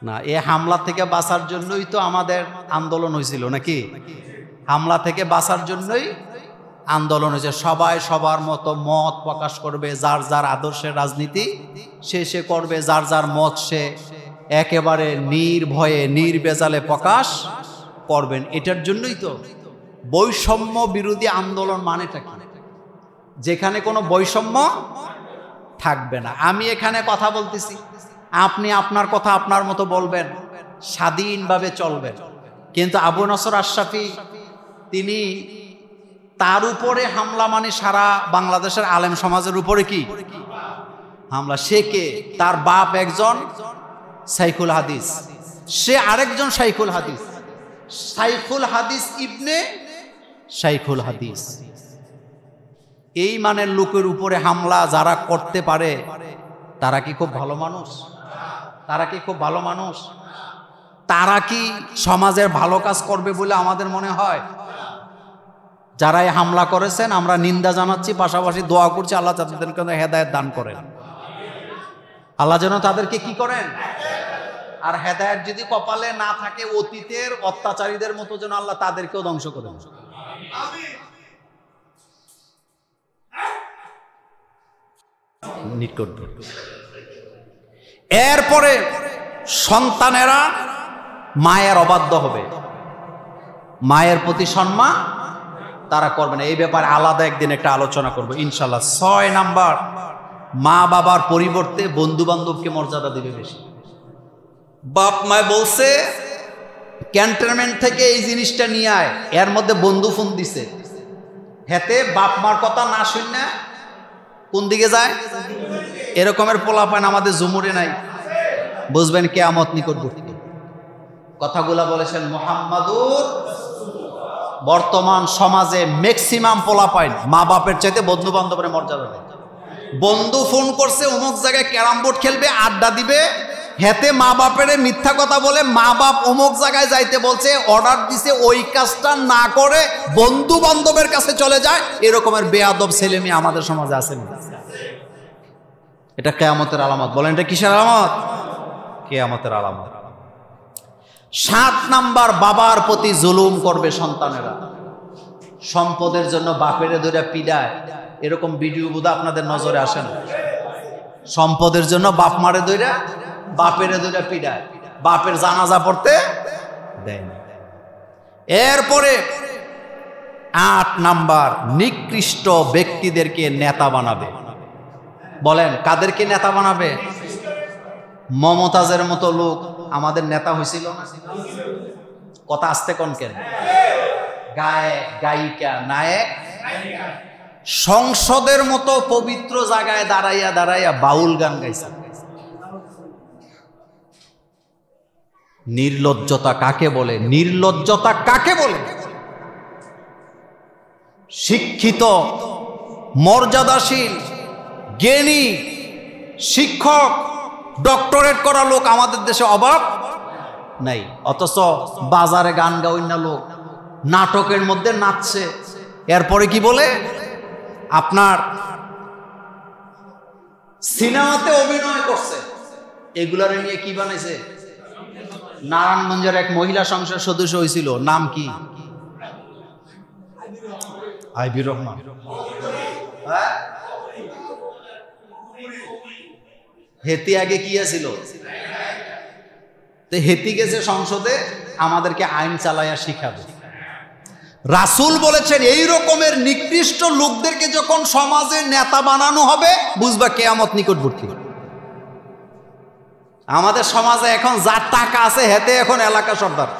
না, এই হামলা থেকে বাঁচার জন্যই তো আমাদের আন্দোলন হয়েছিল নাকি? হামলা থেকে বাঁচার জন্যই আন্দোলন হয়েছে। সবাই সবার মতো মত প্রকাশ করবে, যার যার আদর্শের রাজনীতি সে করবে, যার যার মত সে একেবারে নির্ভয়ে নির্বেজালে প্রকাশ করবেন। এটার জন্যই তো বৈষম্য বিরোধী আন্দোলন মানেটা কি? যেখানে কোনো বৈষম্য থাকবে না। আমি এখানে কথা বলতেছি, আপনি আপনার কথা আপনার মতো বলবেন, স্বাধীনভাবে চলবেন। কিন্তু আবু নসর আশরাফি তিনি তার উপরে হামলা মানে সারা বাংলাদেশের আলেম সমাজের উপরে কি হামলা? সে কে? তার বাপ একজন শাইখুল হাদিস, সে আরেকজন শাইখুল হাদিস, শাইখুল হাদিস ইবনে শাইখুল হাদিস। এই মানের লোকের উপরে হামলা যারা করতে পারে তারা কি খুব ভালো মানুষ? তারা কি খুব ভালো মানুষ? তারা কি সমাজের ভালো কাজ করবে বলে আমাদের মনে হয়? যারা এই হামলা করেছেন আমরা নিন্দা জানাচ্ছি, পাশাপাশি দোয়া করছি আল্লাহ তাদেরকে হেদায়েত দান করেন। আল্লাহ যেন তাদেরকে কি করেন, আর হেদায়েত যদি কপালে না থাকে অতীতের অত্যাচারীদের মতো যেন আল্লাহ তাদেরকেও ধ্বংস করেন। এরপরে সন্তানেরা মায়ের অবাধ্য হবে, মায়ের প্রতি সম্মান তারা করবে না। এই ব্যাপারে আলাদা একদিন একটা আলোচনা করবো ইনশাল্লাহ। 6 নাম্বার, মা বাবার পরিবর্তে বন্ধু বান্ধবকে মর্যাদা দিবে বেশি। বাপ মায় বলছে ক্যান্টনমেন্ট থেকে এই জিনিসটা নিয়ে আয়, এর মধ্যে বন্ধু ফোন দিছে, হেতে বাপ মার কথা না শুনে কোন দিকে যায়? এরকমের পোলাপান আমাদের জুমুরে নাই, বুঝবেন কিয়ামত নিকটবর্তী। কথাগুলা বলেছেন মুহাম্মাদুর। বর্তমান সমাজে ম্যাক্সিমাম পোলাপাইন মা বাপের চাইতে বন্ধু বান্ধবের মর্যাদা দেয়। বন্ধু ফোন করছে অমুক জায়গায় ক্যারাম বোর্ড খেলবে, আড্ডা দিবে, হেতে মা বাপের মিথ্যা কথা বলে মা বাপ অমুক জায়গায় যাইতে বলছে, অর্ডার দিছে, ওই কাজটা না করে বন্ধু বান্ধবের কাছে চলে যায়। এরকমের বেয়াদব ছেলে মেয়ে আমাদের সমাজে আছে না? এটা কিয়ামতের আলামত। বলেন এটা কিসের আলামত? কিয়ামতের আলামত। 7 নাম্বার, বাবার প্রতি জুলুম করবে সন্তানেরা। সম্পদের জন্য বাপেরে ধরে পিডায়, এরকম ভিডিও বোধ আপনাদের নজরে আসে না? সম্পদের জন্য বাপ মারে ধরে বাপেরে ধরে পিডায়, বাপের জানাজা পড়তে দেয় না। এরপরে 8 নাম্বার, নিকৃষ্ট ব্যক্তিদেরকে নেতা বানাবে। বলেন কাদেরকে নেতা বানাবে? মমতাজের মতো লোক আমাদের নেতা হয়েছিল না? কথা আসতে কোন কেন? গায়ক গায়িকা নায়ক সংসদের মতো পবিত্র জায়গায় দাঁড়াইয়া দাঁড়াইয়া বাউল গান গাইছে। নির্লজ্জতা কাকে বলে? নির্লজ্জতা কাকে বলে? শিক্ষিত, মর্যাদাশীল, জ্ঞানী, শিক্ষক, ডক্টরেট করা লোক আমাদের দেশে অভাব নাই, অথচ বাজারে গান গাওয়ার না লোক নাটকের মধ্যে নাচছে। এরপরে কি বলে? আপনার সিনেমাতে অভিনয় করছে। এগুলার নিয়ে কি বানাইছে? নারায়ণগঞ্জের এক মহিলা সংসদ সদস্য হয়েছিল, নাম কি? আইবির রহমান। হেতি আগে কি আছিল? হেতি গেছে সংসদে, আমাদেরকে আইন চালাইয়া শিখাবে। রাসূল বলেছেন এই রকমের নিকৃষ্ট লোকদেরকে যখন সমাজে নেতা বানানো হবে বুঝবা কিয়ামত নিকটবর্তী। আমাদের সমাজে এখন যার টাকা আছে হেতে এখন এলাকা সর্দার,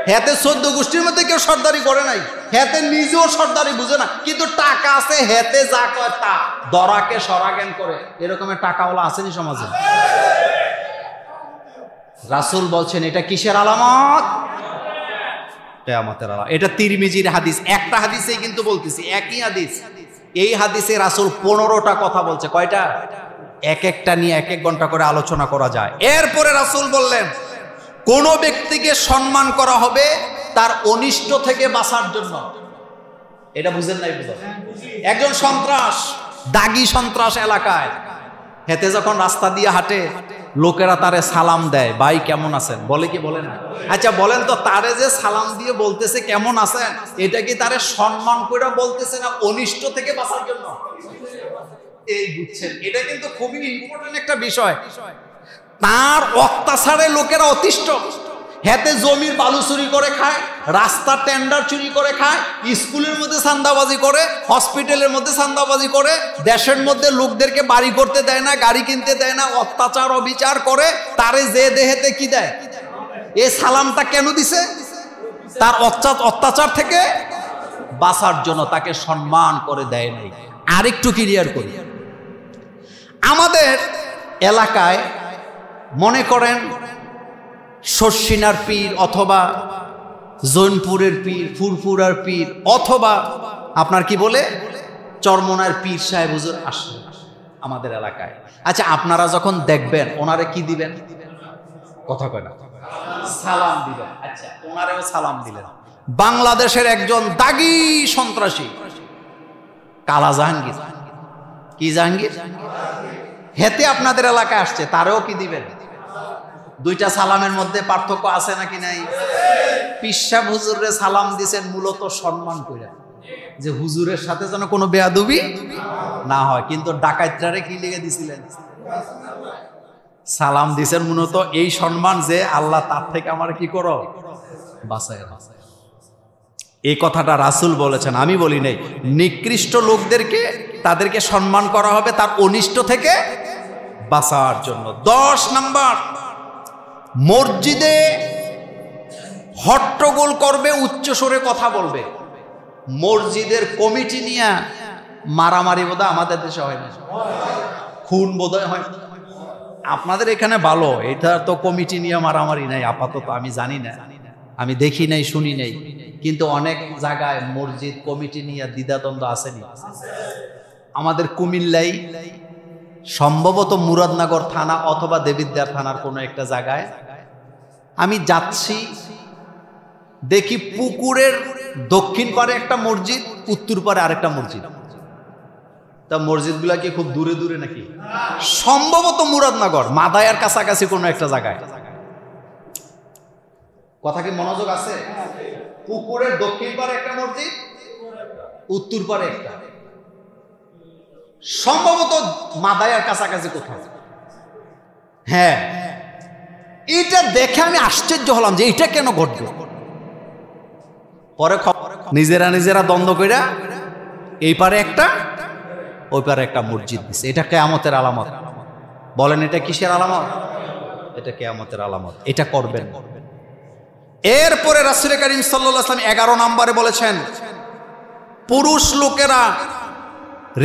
হেতে 14 গোষ্ঠীর মধ্যে কেউ সর্দারি করে নাই, হেতে নিজেও সর্দারি বুঝে না, কিন্তু টাকা আছে, হেতে যা কয় তা দরাকে সরাজ্ঞান করে। এরকমের টাকাওয়ালা আসেনি সমাজে? রাসূল বলছেন এটা কিসের আলামত? কিয়ামতের আলামত। এটা তিরমিজির হাদিস, একটা হাদিসেই কিন্তু বলতেছি, একই হাদিস। এই হাদিসে রাসূল 15টা কথা বলছে। কয়টা? এক একটা নিয়ে 1 ঘন্টা করে আলোচনা করা যায়। এরপরে রাসূল বললেন কোন ব্যক্তিকে সম্মান করা হবে তার অনিষ্ট থেকে বাঁচার জন্য। এটা বুঝেন নাই? বুঝেন? একজন সন্ত্রাস, দাগি সন্ত্রাস এলাকায়, হেতে যখন রাস্তা দিয়ে হাঁটে লোকেরা তারে সালাম দেয়, ভাই কেমন আছেন, বলে কি বলে না? আচ্ছা বলেন তো, তারে যে সালাম দিয়ে বলতেছে কেমন আছেন, এটা কি তারে সম্মান করে বলতেছে না অনিষ্ট থেকে বাঁচার জন্য? এই বুঝছেন, এটা কিন্তু খুবই ইম্পর্টেন্ট একটা বিষয়। তার অত্যাচারে লোকেরা অতিষ্ঠ, হেতে জমির বালু চুরি করে খায়, রাস্তার টেন্ডার চুরি করে খায়, স্কুলের মধ্যে চাঁদাবাজি করে, হসপিটালের মধ্যে চাঁদাবাজি করে, দেশের মধ্যে লোকদেরকে বাড়ি করতে দেয় না, গাড়ি কিনতে দেয় না, অত্যাচার অবিচার করে। তারে যে দেহেতে কি দেয়? এই সালামটা কেন দিছে? তার অত্যাচার থেকে বাঁচার জন্য, তাকে সম্মান করে দেয় নাই। আরেকটু ক্লিয়ার করি, আমাদের এলাকায় মনে করেন শর্ষিনার পীর অথবা জৈনপুরের পীর, ফুরফুরার পীর অথবা আপনার কি বলে চরমনার পীর সাহেব হুজুর আসেন আমাদের এলাকায়। আচ্ছা আপনারা যখন দেখবেন ওনারে কি দিবেন? কথা কয় না, সালাম দিবেন। আচ্ছা ওনারেও সালাম দিলেন। বাংলাদেশের একজন দাগি সন্ত্রাসী কালা জাহাঙ্গীর, কি জাহাঙ্গীর, হেতে আপনাদের এলাকায় আসছে, তারেও কি দিবেন? দুইটা সালামের মধ্যে পার্থক্য আছে নাকি নাই? পীর সাহেব হুজুরে সালাম দিছেন মূলত সম্মান করে, যে হুজুরের সাথে যেন কোনো বেয়াদবি না হয়, কিন্তু ডাকাতরারে কি লিখে দিছিলেন? সালাম দিছেন মূলত এই সম্মান যে আল্লাহ তার থেকে আমার কি করো, বাঁচায়। এই কথাটা রাসূল বলেছেন, আমি বলি নাই। নিকৃষ্ট লোকদেরকে তাদেরকে সম্মান করা হবে তার অনিষ্ট থেকে বাঁচার জন্য। 10 নাম্বার, মসজিদে হট্টগোল করবে, উচ্চস্বরে কথা বলবে। মসজিদের কমিটি নিয়ে মারামারি বোধহয় আমাদের দেশে হয় না, খুন বোধহয় হয়। আপনাদের এখানে ভালো, এটা তো কমিটি নিয়ে মারামারি নাই আপাতত, আমি জানি না, আমি দেখি নাই, শুনি নাই, কিন্তু অনেক জায়গায় মসজিদ কমিটি নিয়ে দ্বিধাদ্বন্দ্ব আসেনি। আমাদের কুমিল্লাই সম্ভবত মুরাদনগর থানা অথবা দেবিদ্বার থানার কোনো একটা জায়গায় আমি যাচ্ছি, দেখি পুকুরের দক্ষিণ পারে একটা মসজিদ, উত্তর পারে আরেকটা মসজিদ। তা মসজিদগুলা কি খুব দূরে দূরে নাকি? সম্ভবত মুরাদনগর মাদায়ার কাছাকাছি কোনো একটা জায়গায়। কথা কি মনোযোগ আছে? পুকুরের দক্ষিণ পারে একটা মসজিদ, উত্তর পারে একটা, সম্ভবত মাদায়ার কাছাকাছি কোথাও। হ্যাঁ, এটা দেখে আমি আশ্চর্য হলাম যে এটা কেন ঘটবে। পরে নিজেরা নিজেরা দ্বন্দ্ব কইরা এই পারে একটা ওই পারে একটা মসজিদ দিছে। এটা কিয়ামতের আলামত। বলেন এটা কিসের আলামত? এটা কিয়ামতের আলামত। এটা করবেন। এরপরে রাসূল করিম সাল্লাল্লাহু আলাইহি ওয়াসাল্লাম 11 নম্বরে বলেছেন, পুরুষ লোকেরা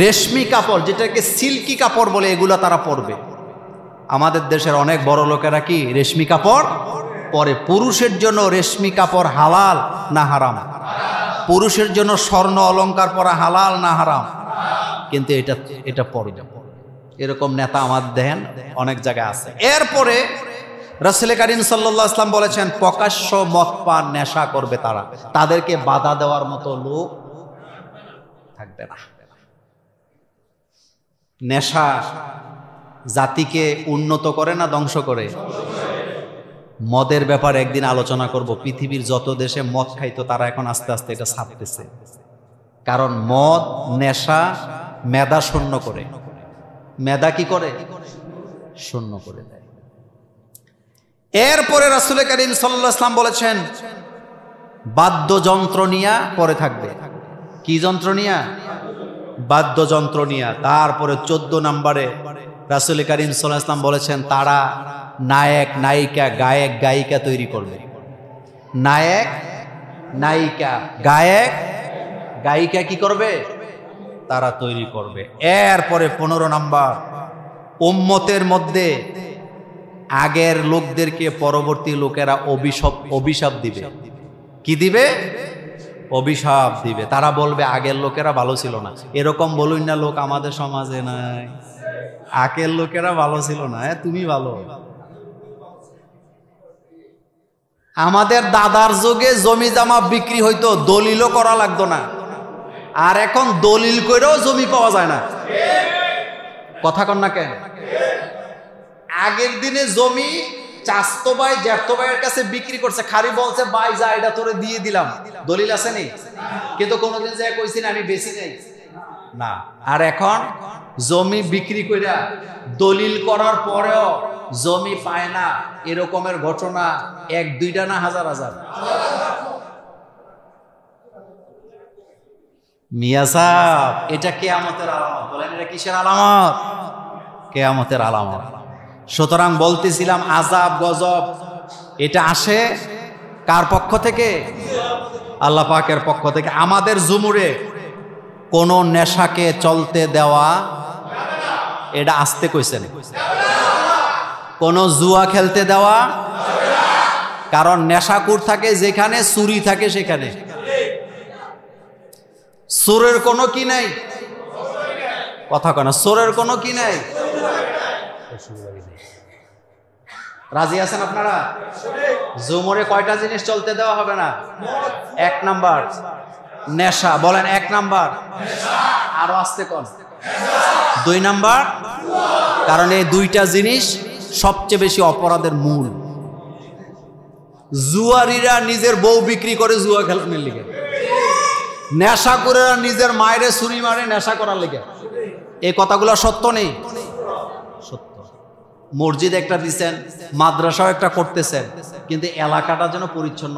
রেশমি কাপড়, যেটাকে সিল্কি কাপড় বলে, এগুলা তারা পরবে। আমাদের দেশের অনেক বড় লোকেরা কি রেশমি কাপড় পরে। পুরুষের জন্য রেশমি কাপড় হালাল না হারাম? পুরুষের জন্য স্বর্ণ অলংকার পরা হালাল না হারাম? কিন্তু এটা পরবে। এরকম নেতা আমাদের দেখেন অনেক জায়গায় আছে। এরপরে রাসূল করিম সাল্লাল্লাহু আলাইহি ওয়াসাল্লাম বলেছেন, প্রকাশ্য মদ পান নেশা করবে তারা, তাদেরকে বাধা দেওয়ার মতো লোক থাকবে না। নেশা জাতিকে উন্নত করে না ধ্বংস করে? মদের ব্যাপারে একদিন আলোচনা করব। পৃথিবীর যত দেশে মদ খাইতো তারা এখন আস্তে আস্তে এটা ছাড়তেছে, কারণ মদ নেশা মেধা শূন্য করে। মেধা কি করে? শূন্য করে দেয়। এরপরে রাসূল করিম সাল্লাল্লাহু আলাইহি ওয়াসাল্লাম বলেছেন, বাদ্যযন্ত্র নিয়া পরে থাকবে। কি যন্ত্র নিয়া? বাদ্যযন্ত্র নিয়া। তারপরে 14 নম্বরে রাসূল করিম সাল্লাল্লাহু আলাইহি ওয়াসাল্লাম বলেছেন, তারা নায়ক নায়িকা গায়ক গায়িকা তৈরি করবে। নায়ক নায়িকা গায়ক গায়িকা কি করবে? তারা তৈরি করবে। এরপরে 15 নম্বর, উম্মতের মধ্যে আগের লোকদেরকে পরবর্তী লোকেরা অভিশাপ দিবে। কি দিবে? অভিশাপ দিবে। তারা বলবে আগের লোকেরা ভালো ছিল না। এরকম বলুন না লোক আমাদের সমাজে নাই, আগের লোকেরা ভালো ছিল না, তুমি ভালো। আমাদের দাদার যুগে জমি জামা বিক্রি হইতো, দলিলও করা লাগতো না। আর এখন দলিল করেও জমি পাওয়া যায় না। কথা কন না কেন? আগের দিনে জমি চাস্তো ভাই জ্যাঠতো ভাইয়ের কাছে বিক্রি করছে, খালি বলছে ভাই যা এটা তোরে দিয়ে দিলাম, দলিল আছে নি? কিন্তু কোনোদিন যে কইছি না আমি বেশি নেই না। আর এখন জমি বিক্রি কইরা দলিল করার পরেও জমি পায় না, এরকমের ঘটনা এক দুইটা না হাজার হাজার। মিয়া সাহেব, এটা কিয়ামতের আলামত। বলেন এটা কিসের আলামত? কিয়ামতের আলামত। সুতরাং বলতেছিলাম আযাব গজব এটা আসে কার পক্ষ থেকে? আল্লাহ পাকের পক্ষ থেকে। আমাদের জুমুরে কোন নেশাকে চলতে দেওয়া, এটা আসতে কইছেন। কোন জুয়া খেলতে দেওয়া, কারণ নেশাকুর থাকে যেখানে, চুরি থাকে সেখানে। চোরের কোনো কি নাই, কথা কয় না, চোরের কোনো কি নাই। রাজি আছেন আপনারা? জুমরে কয়টা জিনিস চলতে দেওয়া হবে না? 1 নাম্বার নেশা। বলেন 1 নাম্বার, আরো আসতে কোন? 2 নাম্বার, কারণ এই দুইটা জিনিস সবচেয়ে বেশি অপরাধের মূল। জুয়ারিরা নিজের বউ বিক্রি করে জুয়া খেলানোর লিগে, নেশা করে নিজের মায়েরে ছুরি মারে নেশা করার লিগে। এই কথাগুলো সত্য নেই? সত্য। মসজিদ একটা দিচ্ছেন, মাদ্রাসাও একটা করতেছেন, কিন্তু এলাকাটা যেন পরিচ্ছন্ন